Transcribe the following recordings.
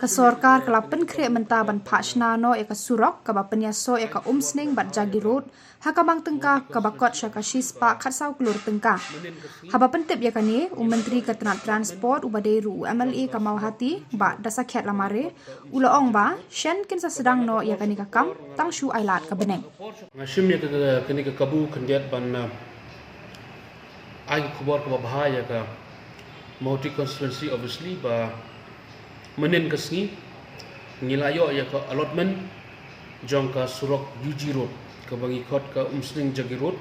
Kesorkar kelapen kre menta ban pachna no eka surok kaba penyaso eka umsning bat jagi road hakabang tengka kabakot syakashis pa katsau kelur tengka. Haba pentip yakani Menteri Ketenaga Transport ubaderu MLA Kamawahati ba dasakhet lamare ulaong ba shen kinsa sedang no yakani kakam tangshu ailat kabeneng. Ngashim ya kini ke kabu kendiat ban ai kubor ke bahaya ka multi constituency obviously ba menin kesni ngilayo ya ke allotment jong ka surok UG road ke bangikot ke umsning jagi road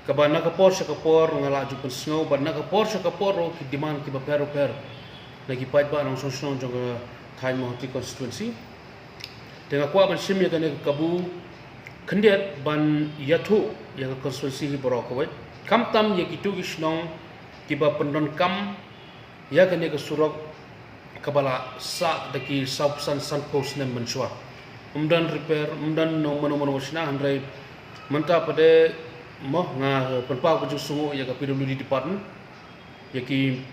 ke bana ke por syakapor ngala jupen snow bana ke por syakapor ro ki demand ki bapero per lagi pait ba nong song jong ka thai multi constituency dengan kwa ban sim ya kene kabu kendiat ban yathu ya ke constituency hi borok wai kam tam ya kitu gisnong ki ba pendon kam ya kene ke surok kabala sa daki saupsan san post nem menshwa umdan repair umdan no mano wasna handrai menta pada moh nga penpa ko sungu ya ka PWD department ya ki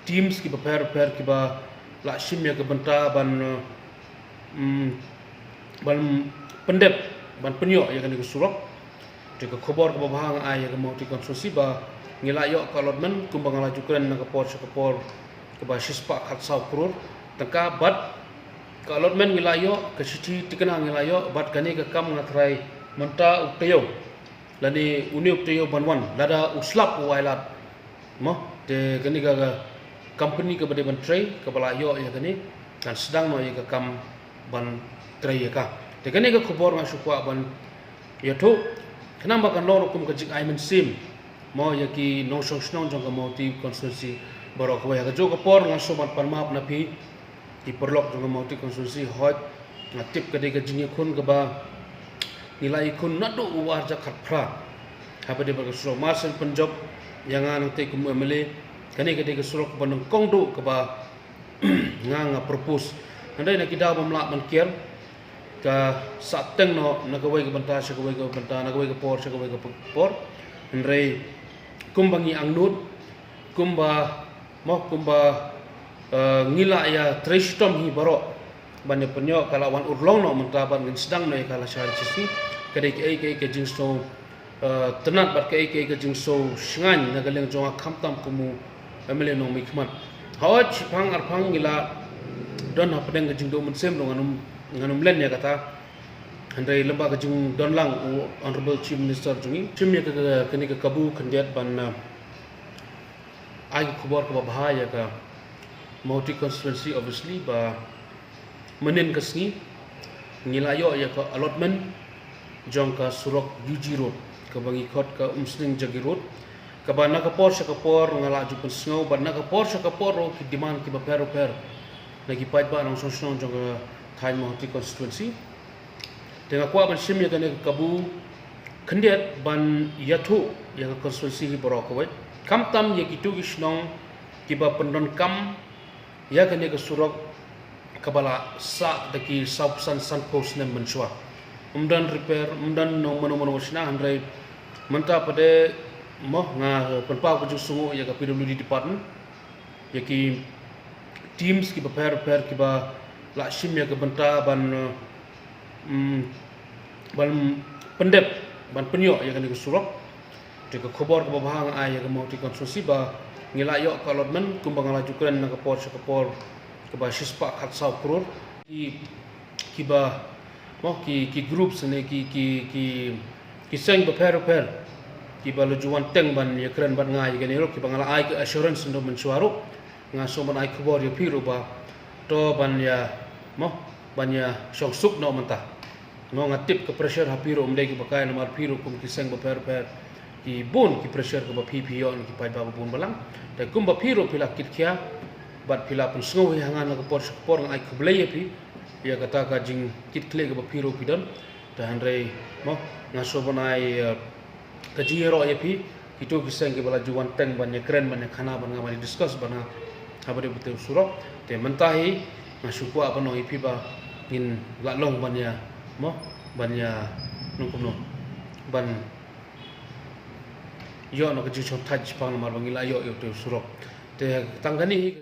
teams ki repair ki ba la shim ya ka benta ban pendep ban penyo ya kan ke surok de ka khobor ka bahang ai ya ka multi konstruksi ba ngila yo ka allotment kumbang lajukan na ka por keba sispa katsau kurur tengka bat ke allotment ngilayo ke siti tikena ngilayo bat kani ke kam ngatrai menta uktayo lani uni uktayo banwan lada uslap wailat moh de kani ga company ke bade ban tray ke balayo ya kani dan sedang no ya ke kam ban tray ya ka de kani ke khobor nga sukwa ban ya tu kenapa kan lo kum ke jik aimen sim mo ya ki no song snong jong ka multi constituency borok waya ka jo ka por nga somat parmap na pi di perlok jong multi konstitusi hot ngatip ka de ka jingi khun ka ba nilai khun nadu war ja khat phra ha pa de ba ka suro marsen punjab yang ang te kum emele kani ka de ka suro ka banong kongdo ka ba nga propose andai na kida ba mla man kier ka sateng no na ka wai ka banta sa ka wai ka banta na ka wai ka por sa ka wai ka por ndrei kumbangi angnut kumba kumba ngila ya tristom hi baro bane penyo kalawan urlong no mentaban ngin sedang no kala syari sisi kadai ke jingso tenat bat ke jingso shngan nagaleng jonga khamtam kumu emele no mikmat hawat chipang arphang ngila don hapdeng ke jingdo mensem no nganum len ya kata handai lemba ke jing don lang honorable chief minister jungi chimya ke kini ke kabu kendiat ban ai kubor ke bahaya ka multi constituency obviously ba menin kesni ngilayo ya ka allotment jong ka surok UG road ke bangikot ka umsning jagi road ka bana ka por syakapor ngala jupen snow bana ka por syakapor ro ki demand ki bapero per lagi pait ba nong song jong ka thai multi constituency dengan kwa ban sim ya kene kabu kendiat ban yathu ya ka constituency hi borok wai kam tam ya kitu gisnong kiba pendon kam ya kene ke surok kabala sa daki saupsan san post nem menshwa umdan repair umdan no mano wasna handrai menta pada moh nga penpa ko sungu ya ka PWD department ya ki teams ki repair kiba la shim ya ka benta ban pendep ban penyo ya kene ke surok de ka khobor ka bahang ai ka multi konstruksi ba ngilayo ka allotment kumbang lajukan na ka por ke ba sispa katsau kurur ki ba mo ki groups ne ki seng ba per ki ba lujuan teng ban ya kren ban ngai ga ne ro ki bangala ai ka assurance ndo men suaro nga so ban ai khobor ya piru ba to ban ya song suk no menta no ngatip ke pressure ha piru mdai ki bakai nomor piru kum ki seng ba per ki bun ki pressure ke ba PPO ni ki pai ba bun balang ta kum ba piro pila kitkia bat pila pun sngo hangan na por ngai kublai pi ya kata ka jing kitkle ke ba piro pidon ta handrai mo ngaso banai ka jiro ya pi itu kisang ke bala juan teng ban keren ban khana ban ngamari discuss bana habare betul surok te mentahi ngasu ko apa no ipi ba ngin lalong ban ya mo ban ya nungkum no ban yo no ke jing chot taj pang mar bangila yo te surok te tanggani